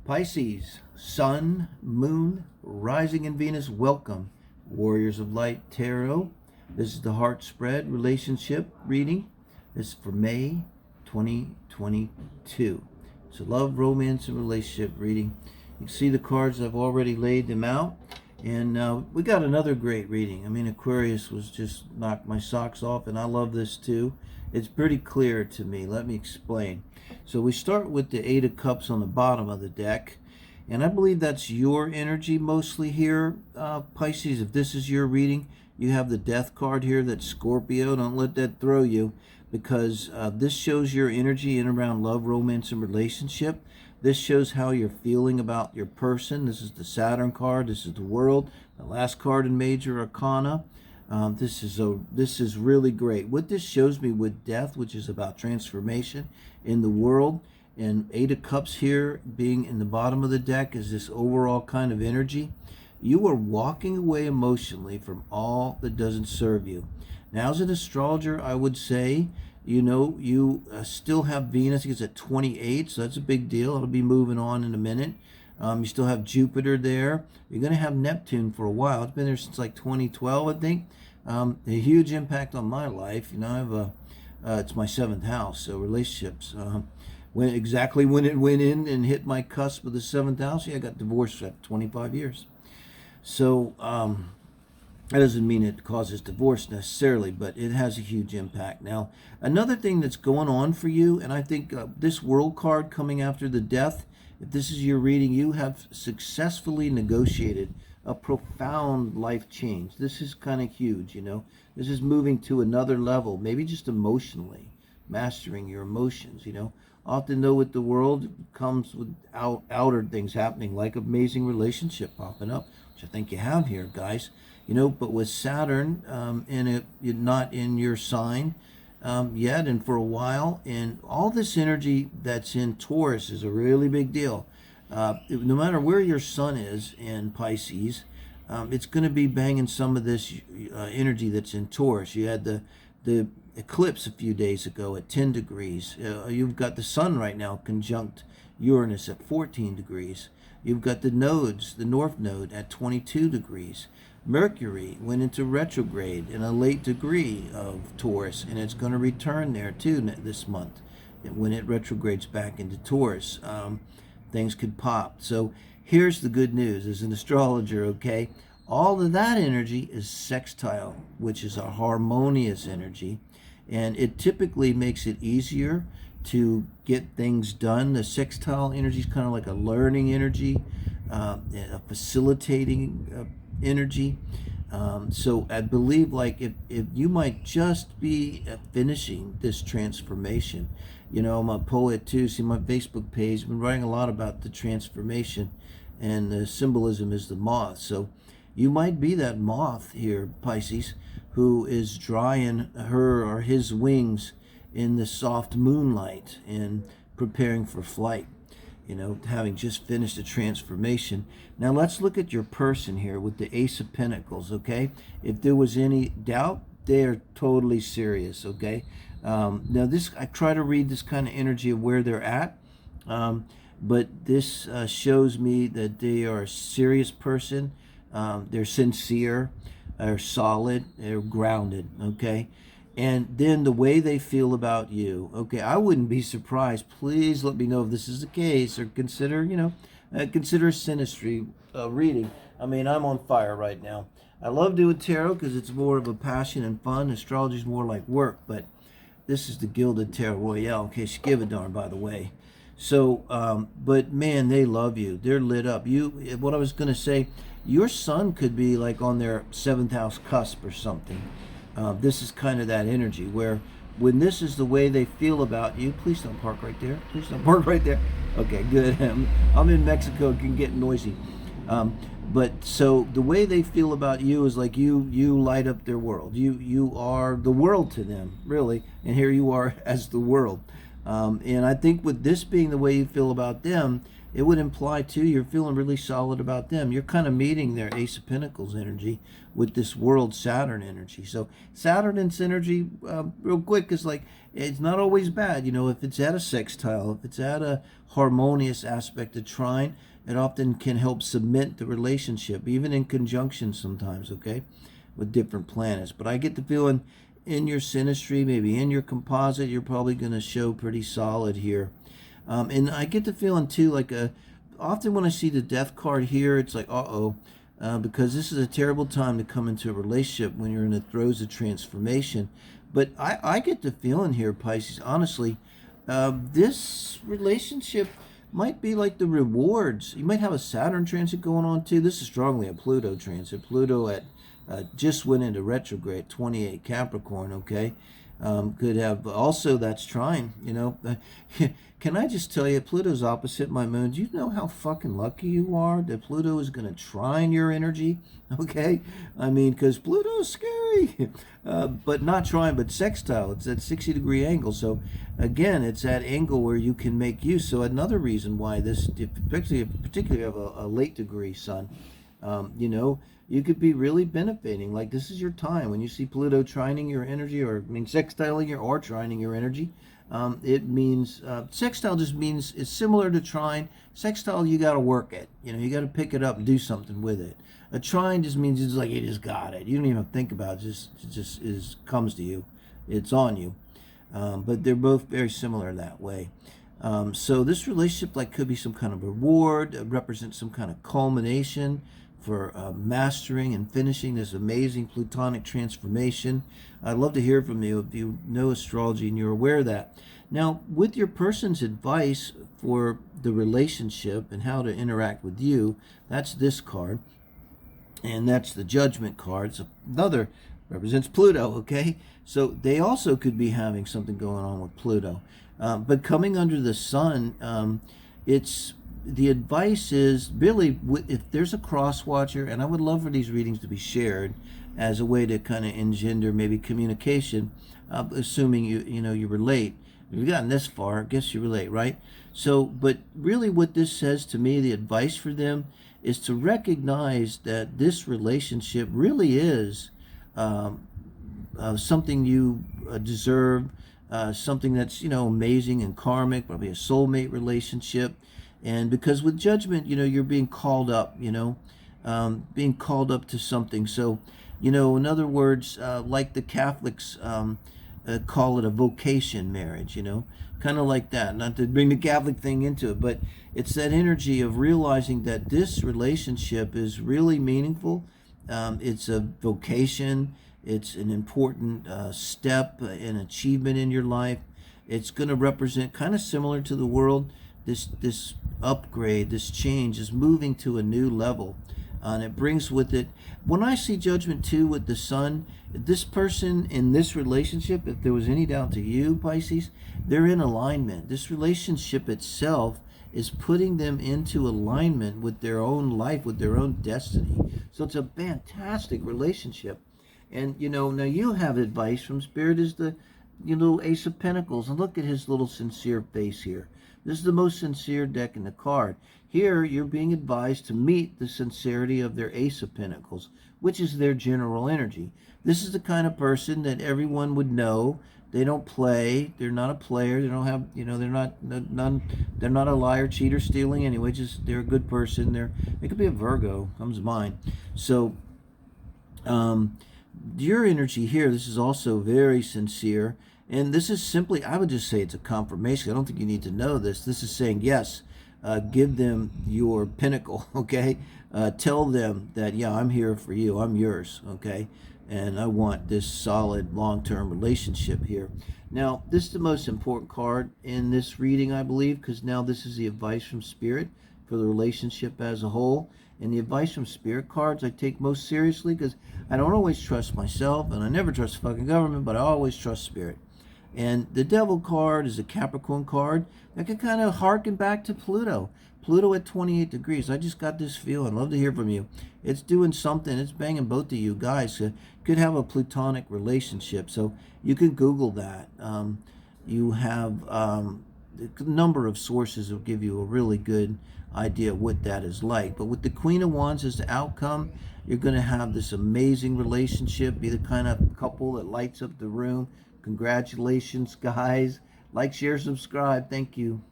Pisces, Sun, Moon, Rising in Venus, welcome. Warriors of Light Tarot. This is the Heart Spread Relationship reading. This is for May 2022. It's a love, romance, and relationship reading. You can see the cards, I've already laid them out. And we got another great reading. I mean, Aquarius was just knocked my socks off, and I love this too. It's pretty clear to me. Let me explain. So we start with the Eight of Cups on the bottom of the deck. And I believe that's your energy mostly here, Pisces. If this is your reading, you have the Death card here. That's Scorpio. Don't let that throw you, because this shows your energy in around love, romance, and relationship. This shows how you're feeling about your person. This is the Saturn card. This is the World, the last card in Major Arcana. This is really great. What this shows me with Death, which is about transformation in the world, and Eight of Cups here being in the bottom of the deck is this overall kind of energy. You are walking away emotionally from all that doesn't serve you. Now, as an astrologer, I would say, you still have Venus. I think it's at 28, so that's a big deal. It'll be moving on in a minute. You still have Jupiter there. You're going to have Neptune for a while. It's been there since like 2012, I think. A huge impact on my life. I have it's my seventh house, so relationships. When it went in and hit my cusp of the seventh house, I got divorced after 25 years. So that doesn't mean it causes divorce necessarily, but it has a huge impact. Now, another thing that's going on for you, and I think this World card coming after the Death, if this is your reading, you have successfully negotiated a profound life change. This is kind of huge, This is moving to another level, maybe just emotionally, mastering your emotions, Often, though, with the world comes with outer things happening, like amazing relationship popping up, which I think you have here, guys. But with Saturn not in your sign yet, and for a while, and all this energy that's in Taurus is a really big deal. No matter where your sun is in Pisces, it's going to be banging some of this energy that's in Taurus. You had the eclipse a few days ago at 10 degrees. You've got the sun right now conjunct Uranus at 14 degrees. You've got the nodes, the North Node at 22 degrees. Mercury went into retrograde in a late degree of Taurus, and it's going to return there too this month. When it retrogrades back into Taurus, things could pop. So here's the good news as an astrologer, okay? All of that energy is sextile, which is a harmonious energy, and it typically makes it easier to get things done. The sextile energy is kind of like a learning energy, a facilitating energy. So I believe, like, if you might just be finishing this transformation. I'm a poet too. See my Facebook page. I've been writing a lot about the transformation, and the symbolism is the moth. So you might be that moth here, Pisces, who is drying her or his wings in the soft moonlight and preparing for flight, having just finished a transformation. Now let's look at your person here with the Ace of Pentacles, okay? If there was any doubt, they are totally serious, okay? Now I try to read this kind of energy of where they're at, but this shows me that they are a serious person. They're sincere, they're solid, they're grounded, okay? And then the way they feel about you, okay? I wouldn't be surprised. Please let me know if this is the case, or consider a synastry reading. I mean, I'm on fire right now. I love doing tarot because it's more of a passion and fun. Astrology is more like work, but this is the Gilded Tarot Royale, in case you give a darn, by the way. So, but man, they love you. They're lit up. What I was going to say, your sun could be like on their seventh house cusp or something. This is kind of that energy where when this is the way they feel about you, please don't park right there. Please don't park right there. Okay, good. I'm in Mexico. It can get noisy. But so the way they feel about you is like you light up their world. You are the world to them, really. And here you are as the world. And I think with this being the way you feel about them, it would imply too you're feeling really solid about them. You're kind of meeting their Ace of Pentacles energy with this world Saturn energy. So Saturn's energy, real quick, is like, it's not always bad. If it's at a sextile, if it's at a harmonious aspect of trine, it often can help cement the relationship, even in conjunction sometimes, okay, with different planets. But I get the feeling in your synastry, maybe in your composite, you're probably going to show pretty solid here. And I get the feeling too, like often when I see the death card here, it's like, because this is a terrible time to come into a relationship when you're in the throes of transformation. But I get the feeling here, Pisces, honestly, this relationship might be like the rewards. You might have a Saturn transit going on too. This is strongly a Pluto transit. Pluto at just went into retrograde, 28 Capricorn, okay? Could have also, that's trine, Can I just tell you, Pluto's opposite my moon. Do you know how fucking lucky you are that Pluto is going to trine your energy? Okay? I mean, because Pluto is scary. But not trine, but sextile. It's at 60-degree angle. So, again, it's that angle where you can make use. So another reason why this, particularly if you have a late degree sun, you could be really benefiting. Like, this is your time. When you see Pluto trining your energy, or sextiling or trining your energy, it means, sextile just means, it's similar to trine. Sextile, you got to work it. You got to pick it up and do something with it. A trine just means it's like you just got it. You don't even think about it. It just comes to you. It's on you. But they're both very similar that way. So this relationship could be some kind of reward, represents some kind of culmination for mastering and finishing this amazing plutonic transformation. I'd love to hear from you if you know astrology and you're aware of that. Now, with your person's advice for the relationship and how to interact with you, that's this card. And that's the Judgment card. It's another, represents Pluto, okay? So they also could be having something going on with Pluto. But coming under the sun, the advice is really, if there's a cross watcher, and I would love for these readings to be shared as a way to kind of engender maybe communication, assuming you relate. If you've gotten this far, I guess you relate, right? So, but really what this says to me, the advice for them, is to recognize that this relationship really is something you deserve, something that's, amazing and karmic, probably a soulmate relationship. And because with Judgment, you're being called up, being called up to something. So, in other words, like the Catholics call it a vocation marriage, kind of like that. Not to bring the Catholic thing into it, but it's that energy of realizing that this relationship is really meaningful. It's a vocation. It's an important step, an achievement in your life. It's going to represent, kind of similar to the world, this upgrade, this change is moving to a new level. And it brings with it, when I see Judgment too with the sun, this person in this relationship, if there was any doubt to you, Pisces, they're in alignment. This relationship itself is putting them into alignment with their own life, with their own destiny. So it's a fantastic relationship. And, now you have advice from Spirit, is the little Ace of Pentacles. And look at his little sincere face here. This is the most sincere deck in the card. Here, you're being advised to meet the sincerity of their Ace of Pentacles, which is their general energy. This is the kind of person that everyone would know. They don't play. They're not a player. They don't have, they're not a liar, cheater, stealing anyway. Just, they're a good person. They could be a Virgo, comes to mind. So, your energy here, this is also very sincere. And this is simply, I would just say it's a confirmation. I don't think you need to know this. This is saying, yes, give them your pinnacle, okay? Tell them that, yeah, I'm here for you. I'm yours, okay? And I want this solid long-term relationship here. Now, this is the most important card in this reading, I believe, because now this is the advice from Spirit for the relationship as a whole. And the advice from Spirit cards I take most seriously, because I don't always trust myself, and I never trust the fucking government, but I always trust Spirit. And the Devil card is a Capricorn card that can kind of harken back to Pluto. Pluto at 28 degrees. I just got this feeling. Love to hear from you. It's doing something. It's banging both of you guys. Could have a platonic relationship. So you can Google that. You have the number of sources will give you a really good idea of what that is like. But with the Queen of Wands as the outcome, you're going to have this amazing relationship, be the kind of couple that lights up the room. Congratulations, guys. Like, share, subscribe. Thank you.